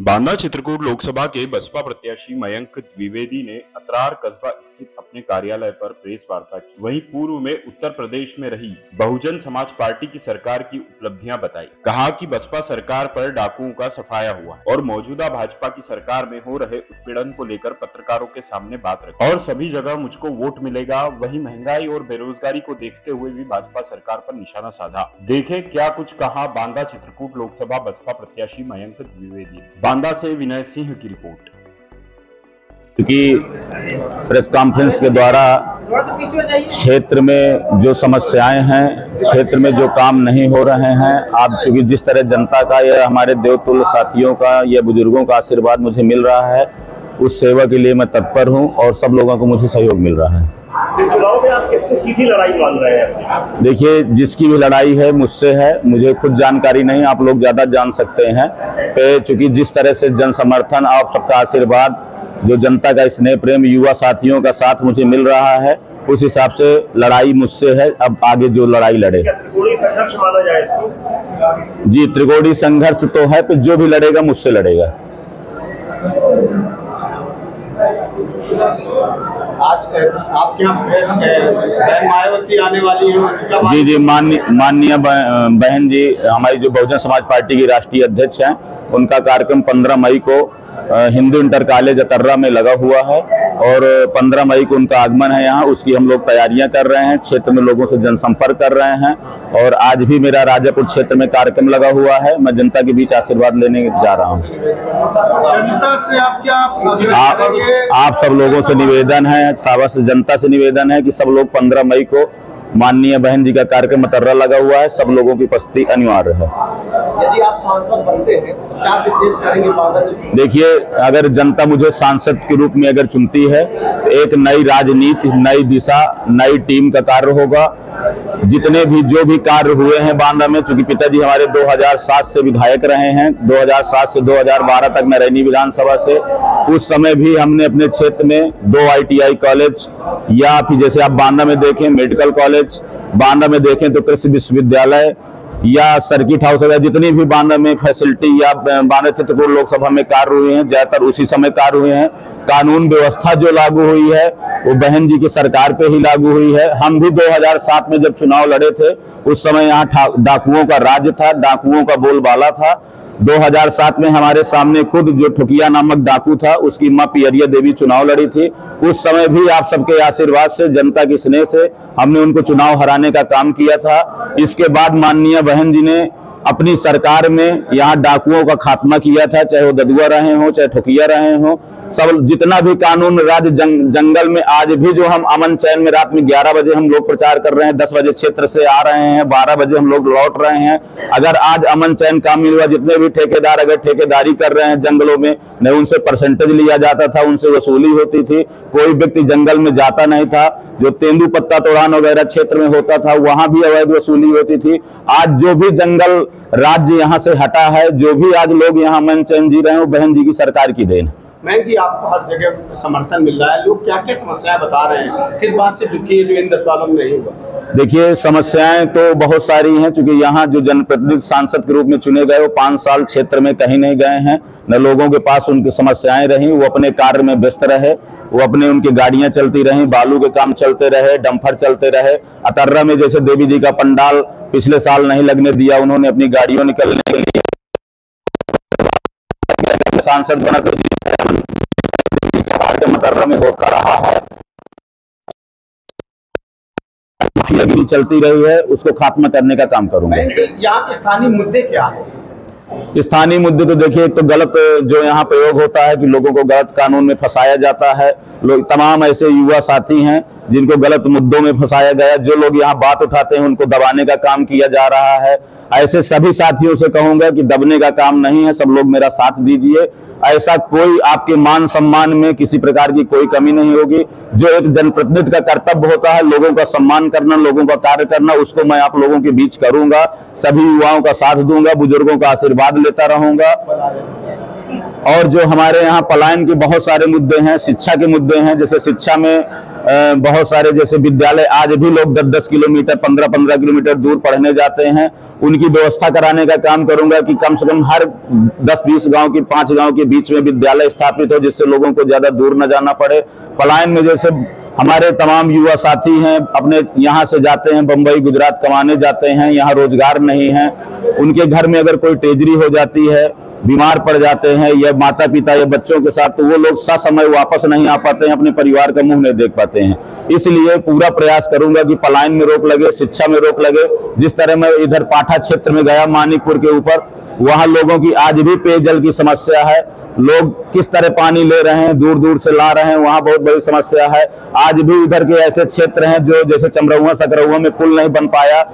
बांदा चित्रकूट लोकसभा के बसपा प्रत्याशी मयंक द्विवेदी ने अतरार कस्बा स्थित अपने कार्यालय पर प्रेस वार्ता की। वहीं पूर्व में उत्तर प्रदेश में रही बहुजन समाज पार्टी की सरकार की उपलब्धियां बताई। कहा कि बसपा सरकार पर डाकुओं का सफाया हुआ और मौजूदा भाजपा की सरकार में हो रहे उत्पीड़न को लेकर पत्रकारों के सामने बात रखी और सभी जगह मुझको वोट मिलेगा। वहीं महंगाई और बेरोजगारी को देखते हुए भी भाजपा सरकार पर निशाना साधा। देखें क्या कुछ कहा बांदा चित्रकूट लोकसभा बसपा प्रत्याशी मयंक द्विवेदी ने। बांदा से विनय सिंह की रिपोर्ट। क्योंकि प्रेस कॉन्फ्रेंस के द्वारा क्षेत्र में जो समस्याएं हैं, क्षेत्र में जो काम नहीं हो रहे हैं, आप चूंकि जिस तरह जनता का या हमारे देवतुल्य साथियों का या बुजुर्गों का आशीर्वाद मुझे मिल रहा है, उस सेवा के लिए मैं तत्पर हूं और सब लोगों को मुझे सहयोग मिल रहा है। इस चुनाव में आप किससे सीधी लड़ाई मान रहे हैं? देखिए, जिसकी भी लड़ाई है मुझसे है, मुझे खुद जानकारी नहीं, आप लोग ज्यादा जान सकते हैं। चूंकि जिस तरह से जन समर्थन, आप सबका आशीर्वाद, जो जनता का स्नेह प्रेम, युवा साथियों का साथ मुझे मिल रहा है, उस हिसाब से लड़ाई मुझसे है। अब आगे जो लड़ाई लड़े। त्रिकोणीय संघर्ष माना जाए इसको? जी, त्रिकोणीय संघर्ष तो है, तो जो भी लड़ेगा मुझसे लड़ेगा। आज आपके यहाँ बहन मायावती आने वाली है? जी, माननीय बहन जी, हमारी जो बहुजन समाज पार्टी की राष्ट्रीय अध्यक्ष हैं, उनका कार्यक्रम 15 मई को हिंदू इंटर कॉलेज अतर्रा में लगा हुआ है और 15 मई को उनका आगमन है यहाँ। उसकी हम लोग तैयारियां कर रहे हैं, क्षेत्र में लोगों से जनसंपर्क कर रहे हैं और आज भी मेरा राजापुर क्षेत्र में कार्यक्रम लगा हुआ है। मैं जनता के बीच आशीर्वाद लेने जा रहा हूँ। जनता से आप क्या आप सब लोगों से निवेदन है, जनता से निवेदन है कि सब लोग 15 मई को माननीय बहन जी का कार्यक्रम अतर्रा लगा हुआ है, सब लोगों की उपस्थिति अनिवार्य है। यदि आप सांसद बनते हैं तो क्या विशेष करेंगे बांदा? देखिए, अगर जनता मुझे सांसद के रूप में अगर चुनती है, एक नई राजनीति, नई दिशा, नई टीम का कार्य होगा। जितने भी जो भी कार्य हुए हैं बांदा में, चूंकि पिताजी हमारे 2007 से विधायक रहे हैं, 2007 से 2012 तक मैं रैनी विधानसभा से, उस समय भी हमने अपने क्षेत्र में 2 ITI कॉलेज, या फिर जैसे आप बांदा में देखें मेडिकल कॉलेज, बांदा में देखें तो कृषि विश्वविद्यालय या सर्किट हाउस, जितनी भी बांदा में फैसिलिटी या बांदा चित्रकूट लोकसभा में कार्य हुए हैं, ज्यादातर उसी समय कार्य हुए हैं। कानून व्यवस्था जो लागू हुई है वो बहन जी की सरकार पे ही लागू हुई है। हम भी 2007 में जब चुनाव लड़े थे, उस समय यहाँ डाकुओं का राज था, डाकुओं का बोलबाला था। 2007 में हमारे सामने खुद जो ठुकिया नामक डाकू था, उसकी मां पियरिया देवी चुनाव लड़ी थी। उस समय भी आप सबके आशीर्वाद से, जनता के स्नेह से हमने उनको चुनाव हराने का काम किया था। इसके बाद माननीय बहन जी ने अपनी सरकार में यहाँ डाकुओं का खात्मा किया था, चाहे वो ददुआ रहे हो, चाहे ठुकिया रहे हो। सब जितना भी कानून राज जंगल में, आज भी जो हम अमन चैन में रात में 11 बजे हम लोग प्रचार कर रहे हैं, 10 बजे क्षेत्र से आ रहे हैं, 12 बजे हम लोग लौट रहे हैं। अगर आज अमन चैन काम नहीं हुआ, जितने भी ठेकेदार अगर ठेकेदारी कर रहे हैं जंगलों में, नहीं उनसे परसेंटेज लिया जाता था, उनसे वसूली होती थी। कोई व्यक्ति जंगल में जाता नहीं था। जो तेंदुपत्ता तोड़ान वगैरह क्षेत्र में होता था, वहां भी अवैध वसूली होती थी। आज जो भी जंगल राज्य यहाँ से हटा है, जो भी आज लोग यहाँ अमन चैन जी रहे हैं, वो बहन जी की सरकार की देन है। मैं जी, आपको हर जगह समर्थन मिल रहा है, लोग क्या क्या समस्याएं बता रहे हैं, किस बात से दुखी है जो इन 10 सालों में नहीं हुआ? देखिए, समस्याएं तो बहुत सारी हैं, क्योंकि यहाँ जो जनप्रतिनिधि सांसद के रूप में चुने गए, वो 5 साल क्षेत्र में कहीं नहीं गए हैं, न लोगों के पास उनकी समस्याएं रही। वो अपने कार्य में व्यस्त रहे, वो अपने उनकी गाड़ियां चलती रही, बालू के काम चलते रहे, डंपर चलते रहे। अतर्रा में जैसे देवी जी का पंडाल पिछले साल नहीं लगने दिया, उन्होंने अपनी गाड़ियों निकलने के लिए सांसद बना, तो अतर्रा में होता रहा है, चलती रही है, उसको खात्मा करने का काम करूंगा। यहाँ के स्थानीय मुद्दे क्या है? स्थानीय मुद्दे तो देखिए, एक तो गलत जो यहाँ प्रयोग होता है कि लोगों को गलत कानून में फंसाया जाता है। लोग तमाम ऐसे युवा साथी हैं जिनको गलत मुद्दों में फंसाया गया। जो लोग यहाँ बात उठाते हैं उनको दबाने का काम किया जा रहा है। ऐसे सभी साथियों से कहूंगा कि दबने का काम नहीं है, सब लोग मेरा साथ दीजिए। ऐसा कोई आपके मान सम्मान में किसी प्रकार की कोई कमी नहीं होगी। जो एक जनप्रतिनिधि का कर्तव्य होता है, लोगों का सम्मान करना, लोगों का कार्य करना, उसको मैं आप लोगों के बीच करूंगा। सभी युवाओं का साथ दूंगा, बुजुर्गों का आशीर्वाद लेता रहूंगा। और जो हमारे यहाँ पलायन के बहुत सारे मुद्दे हैं, शिक्षा के मुद्दे हैं, जैसे शिक्षा में बहुत सारे जैसे विद्यालय आज भी लोग 10-10 किलोमीटर 15-15 किलोमीटर दूर पढ़ने जाते हैं, उनकी व्यवस्था कराने का काम करूंगा कि कम से कम हर 10-20 गांव की 5 गांव के बीच में विद्यालय स्थापित हो, जिससे लोगों को ज्यादा दूर न जाना पड़े। पलायन में जैसे हमारे तमाम युवा साथी हैं, अपने यहाँ से जाते हैं बंबई गुजरात कमाने जाते हैं, यहाँ रोजगार नहीं है, उनके घर में अगर कोई टेजरी हो जाती है, बीमार पड़ जाते हैं या माता पिता या बच्चों के साथ, तो वो लोग ससमय वापस नहीं आ पाते हैं, अपने परिवार का मुंह नहीं देख पाते हैं। इसलिए पूरा प्रयास करूंगा कि पलायन में रोक लगे, शिक्षा में रोक लगे। जिस तरह मैं इधर पाठा क्षेत्र में गया मानिकपुर के ऊपर, वहां लोगों की आज भी पेयजल की समस्या है, लोग किस तरह पानी ले रहे हैं, दूर दूर से ला रहे हैं, वहां बहुत बड़ी समस्या है। आज भी इधर के ऐसे क्षेत्र हैं जो जैसे चमरहुआ सकरहुआ में पुल नहीं बन पाया,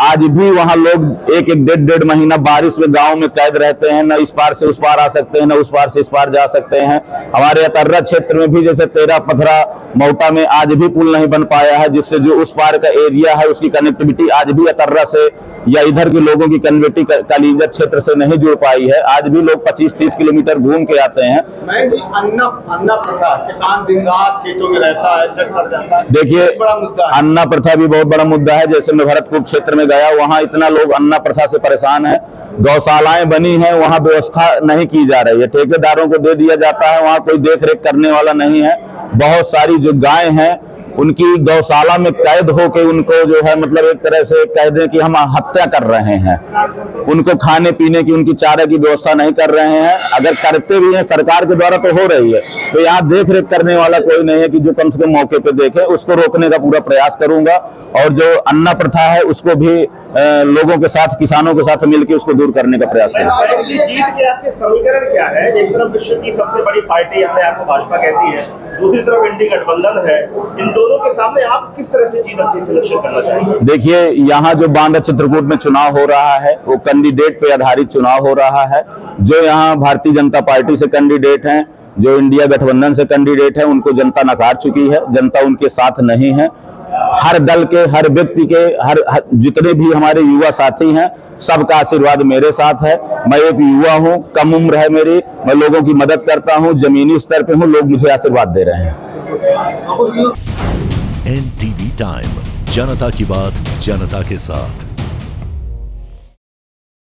आज भी वहां लोग एक डेढ़ महीना बारिश में गांव में कैद रहते हैं, न इस पार से उस पार आ सकते हैं, न उस पार से इस पार जा सकते हैं। हमारे अतर्रा क्षेत्र में भी जैसे 13-15 मौटा में आज भी पुल नहीं बन पाया है, जिससे जो उस पार का एरिया है उसकी कनेक्टिविटी आज भी अतर्रा से या इधर के लोगों की कनेक्टिविटी कालीगंज क्षेत्र से नहीं जुड़ पाई है। आज भी लोग 25-30 किलोमीटर घूम के आते हैं। मैं जी अन्ना प्रथा, किसान दिन रात खेतों में रहता है, जट कर जाता है, देखिए बड़ा मुद्दा है। अन्ना प्रथा भी बहुत बड़ा मुद्दा है। जैसे मैं भरतपुर क्षेत्र में गया, वहाँ इतना लोग अन्ना प्रथा से परेशान है, गौशालाएं बनी हैं, वहाँ व्यवस्था नहीं की जा रही है, ठेकेदारों को दे दिया जाता है, वहाँ कोई देख रेख करने वाला नहीं है। बहुत सारी जो गाय हैं उनकी गौशाला में कैद होके उनको जो है मतलब एक तरह से कह दें कि हम हत्या कर रहे हैं, उनको खाने पीने की उनकी चारे की व्यवस्था नहीं कर रहे हैं। अगर करते भी हैं सरकार के द्वारा तो हो रही है, तो यहाँ देख रेख करने वाला कोई नहीं है कि जो कम से कम मौके पे देखे। उसको रोकने का पूरा प्रयास करूंगा और जो अन्ना प्रथा है उसको भी लोगों के साथ, किसानों के साथ मिलकर उसको दूर करने का प्रयास करूंगा। जीत के आपके समीकरण क्या है? एक तरफ विश्व की सबसे बड़ी पार्टी अपने आप को भाजपा कहती है, दूसरी तरफ इंडी गठबंधन है, इन दोनों के सामने आप किस तरह से जीत अपनी सुनिश्चित करना चाहेंगे? देखिए, यहाँ जो बांदा चित्रकूट में चुनाव हो रहा है वो कैंडिडेट पे आधारित चुनाव हो रहा है। जो यहाँ भारतीय जनता पार्टी से कैंडिडेट हैं, जो इंडिया गठबंधन से कैंडिडेट है, उनको जनता नकार चुकी है, जनता उनके साथ नहीं है। हर दल के, हर व्यक्ति के, हर जितने भी हमारे युवा साथी हैं, सबका आशीर्वाद मेरे साथ है। मैं एक युवा हूं, कम उम्र है मेरी, मैं लोगों की मदद करता हूं, जमीनी स्तर पे हूं, लोग मुझे आशीर्वाद दे रहे हैं। NTV टाइम, जनता की बात जनता के साथ।